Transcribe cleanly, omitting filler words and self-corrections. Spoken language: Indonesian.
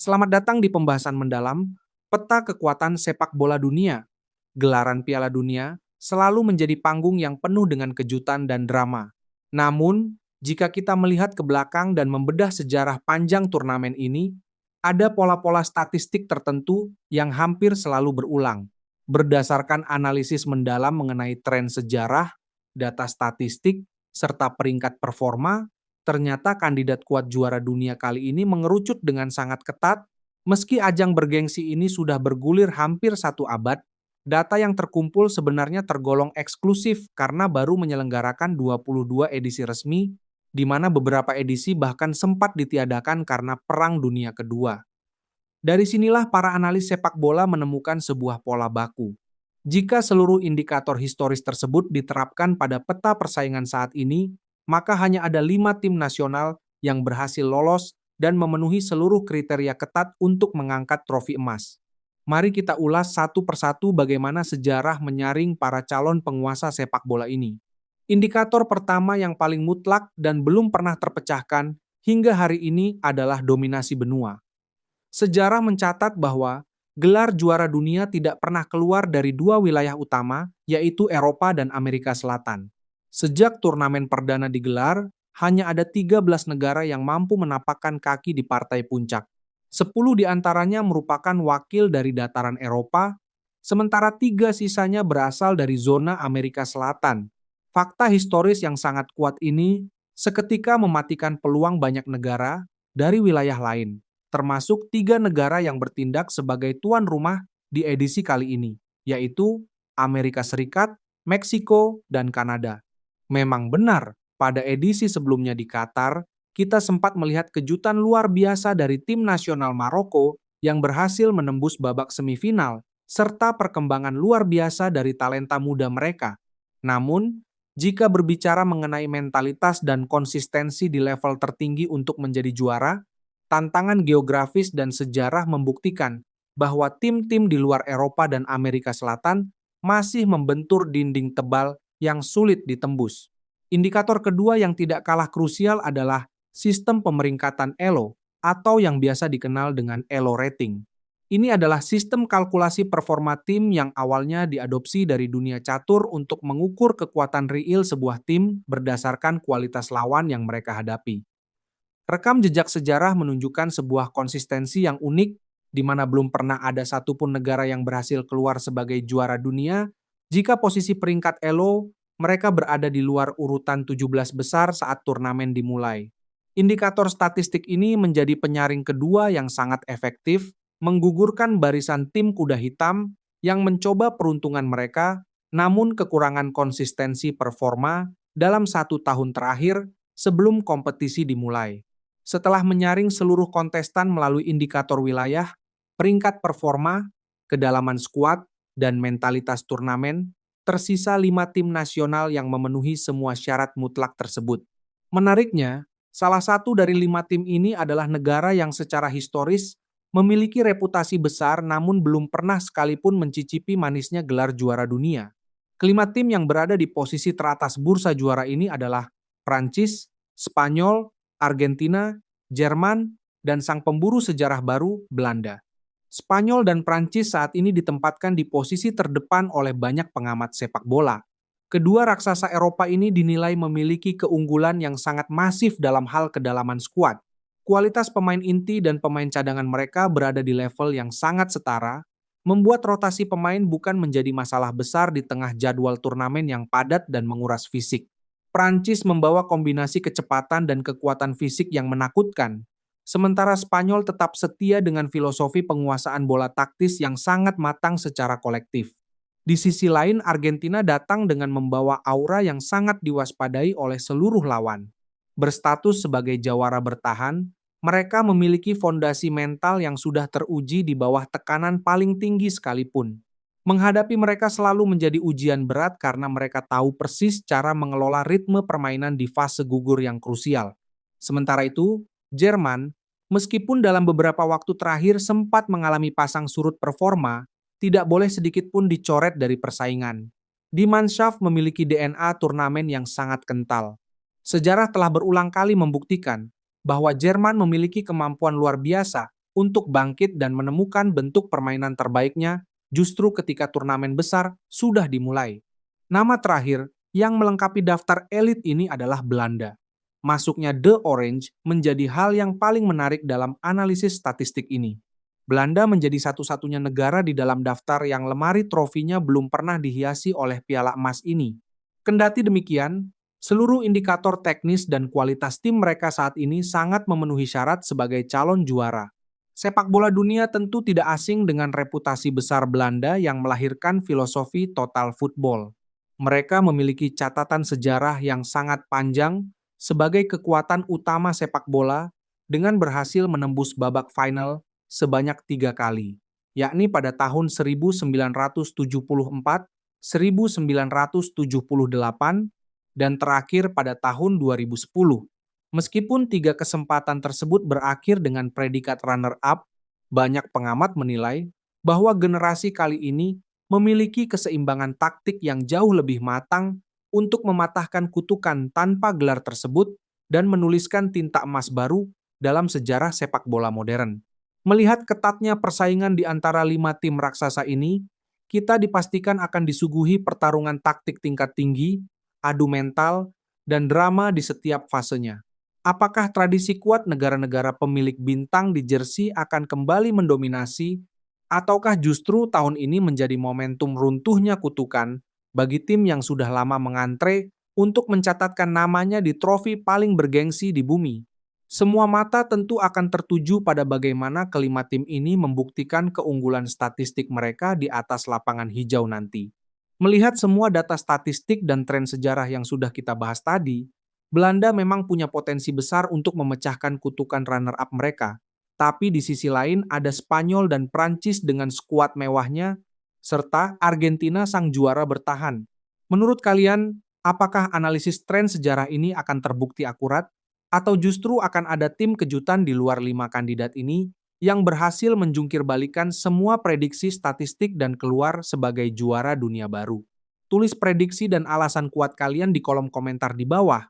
Selamat datang di pembahasan mendalam peta kekuatan sepak bola dunia. Gelaran Piala Dunia selalu menjadi panggung yang penuh dengan kejutan dan drama. Namun, jika kita melihat ke belakang dan membedah sejarah panjang turnamen ini, ada pola-pola statistik tertentu yang hampir selalu berulang. Berdasarkan analisis mendalam mengenai tren sejarah, data statistik, serta peringkat performa, ternyata kandidat kuat juara dunia kali ini mengerucut dengan sangat ketat. Meski ajang bergengsi ini sudah bergulir hampir satu abad, data yang terkumpul sebenarnya tergolong eksklusif karena baru menyelenggarakan 22 edisi resmi, di mana beberapa edisi bahkan sempat ditiadakan karena Perang Dunia Kedua. Dari sinilah para analis sepak bola menemukan sebuah pola baku. Jika seluruh indikator historis tersebut diterapkan pada peta persaingan saat ini, maka hanya ada 5 tim nasional yang berhasil lolos dan memenuhi seluruh kriteria ketat untuk mengangkat trofi emas. Mari kita ulas satu persatu bagaimana sejarah menyaring para calon penguasa sepak bola ini. Indikator pertama yang paling mutlak dan belum pernah terpecahkan hingga hari ini adalah dominasi benua. Sejarah mencatat bahwa gelar juara dunia tidak pernah keluar dari dua wilayah utama, yaitu Eropa dan Amerika Selatan. Sejak turnamen perdana digelar, hanya ada 13 negara yang mampu menapakkan kaki di partai puncak. 10 diantaranya merupakan wakil dari dataran Eropa, sementara 3 sisanya berasal dari zona Amerika Selatan. Fakta historis yang sangat kuat ini seketika mematikan peluang banyak negara dari wilayah lain, termasuk 3 negara yang bertindak sebagai tuan rumah di edisi kali ini, yaitu Amerika Serikat, Meksiko, dan Kanada. Memang benar, pada edisi sebelumnya di Qatar, kita sempat melihat kejutan luar biasa dari tim nasional Maroko yang berhasil menembus babak semifinal, serta perkembangan luar biasa dari talenta muda mereka. Namun, jika berbicara mengenai mentalitas dan konsistensi di level tertinggi untuk menjadi juara, tantangan geografis dan sejarah membuktikan bahwa tim-tim di luar Eropa dan Amerika Selatan masih membentur dinding tebal yang sulit ditembus. Indikator kedua yang tidak kalah krusial adalah sistem pemeringkatan ELO atau yang biasa dikenal dengan ELO rating. Ini adalah sistem kalkulasi performa tim yang awalnya diadopsi dari dunia catur untuk mengukur kekuatan real sebuah tim berdasarkan kualitas lawan yang mereka hadapi. Rekam jejak sejarah menunjukkan sebuah konsistensi yang unik, di mana belum pernah ada satupun negara yang berhasil keluar sebagai juara dunia. Jika posisi peringkat ELO, mereka berada di luar urutan 17 besar saat turnamen dimulai. Indikator statistik ini menjadi penyaring kedua yang sangat efektif, menggugurkan barisan tim kuda hitam yang mencoba peruntungan mereka, namun kekurangan konsistensi performa dalam 1 tahun terakhir sebelum kompetisi dimulai. Setelah menyaring seluruh kontestan melalui indikator wilayah, peringkat performa, kedalaman skuad, dan mentalitas turnamen, tersisa 5 tim nasional yang memenuhi semua syarat mutlak tersebut. Menariknya, salah satu dari 5 tim ini adalah negara yang secara historis memiliki reputasi besar namun belum pernah sekalipun mencicipi manisnya gelar juara dunia. Kelima tim yang berada di posisi teratas bursa juara ini adalah Prancis, Spanyol, Argentina, Jerman, dan sang pemburu sejarah baru, Belanda. Spanyol dan Prancis saat ini ditempatkan di posisi terdepan oleh banyak pengamat sepak bola. Kedua raksasa Eropa ini dinilai memiliki keunggulan yang sangat masif dalam hal kedalaman skuad. Kualitas pemain inti dan pemain cadangan mereka berada di level yang sangat setara, membuat rotasi pemain bukan menjadi masalah besar di tengah jadwal turnamen yang padat dan menguras fisik. Prancis membawa kombinasi kecepatan dan kekuatan fisik yang menakutkan, sementara Spanyol tetap setia dengan filosofi penguasaan bola taktis yang sangat matang secara kolektif. Di sisi lain, Argentina datang dengan membawa aura yang sangat diwaspadai oleh seluruh lawan. Berstatus sebagai jawara bertahan, mereka memiliki fondasi mental yang sudah teruji di bawah tekanan paling tinggi sekalipun. Menghadapi mereka selalu menjadi ujian berat karena mereka tahu persis cara mengelola ritme permainan di fase gugur yang krusial. Sementara itu, Jerman, meskipun dalam beberapa waktu terakhir sempat mengalami pasang surut performa, tidak boleh sedikit pun dicoret dari persaingan. Die Mannschaft memiliki DNA turnamen yang sangat kental. Sejarah telah berulang kali membuktikan bahwa Jerman memiliki kemampuan luar biasa untuk bangkit dan menemukan bentuk permainan terbaiknya justru ketika turnamen besar sudah dimulai. Nama terakhir yang melengkapi daftar elit ini adalah Belanda. Masuknya The Orange menjadi hal yang paling menarik dalam analisis statistik ini. Belanda menjadi satu-satunya negara di dalam daftar yang lemari trofinya belum pernah dihiasi oleh piala emas ini. Kendati demikian, seluruh indikator teknis dan kualitas tim mereka saat ini sangat memenuhi syarat sebagai calon juara. Sepak bola dunia tentu tidak asing dengan reputasi besar Belanda yang melahirkan filosofi total football. Mereka memiliki catatan sejarah yang sangat panjang sebagai kekuatan utama sepak bola dengan berhasil menembus babak final sebanyak 3 kali, yakni pada tahun 1974, 1978, dan terakhir pada tahun 2010. Meskipun 3 kesempatan tersebut berakhir dengan predikat runner-up, banyak pengamat menilai bahwa generasi kali ini memiliki keseimbangan taktik yang jauh lebih matang untuk mematahkan kutukan tanpa gelar tersebut dan menuliskan tinta emas baru dalam sejarah sepak bola modern. Melihat ketatnya persaingan di antara 5 tim raksasa ini, kita dipastikan akan disuguhi pertarungan taktik tingkat tinggi, adu mental, dan drama di setiap fasenya. Apakah tradisi kuat negara-negara pemilik bintang di jersey akan kembali mendominasi, ataukah justru tahun ini menjadi momentum runtuhnya kutukan bagi tim yang sudah lama mengantre untuk mencatatkan namanya di trofi paling bergengsi di bumi? Semua mata tentu akan tertuju pada bagaimana kelima tim ini membuktikan keunggulan statistik mereka di atas lapangan hijau nanti. Melihat semua data statistik dan tren sejarah yang sudah kita bahas tadi, Belanda memang punya potensi besar untuk memecahkan kutukan runner-up mereka. Tapi di sisi lain ada Spanyol dan Prancis dengan skuad mewahnya, serta Argentina sang juara bertahan. Menurut kalian, apakah analisis tren sejarah ini akan terbukti akurat? Atau justru akan ada tim kejutan di luar 5 kandidat ini yang berhasil menjungkir balikan semua prediksi statistik dan keluar sebagai juara dunia baru? Tulis prediksi dan alasan kuat kalian di kolom komentar di bawah.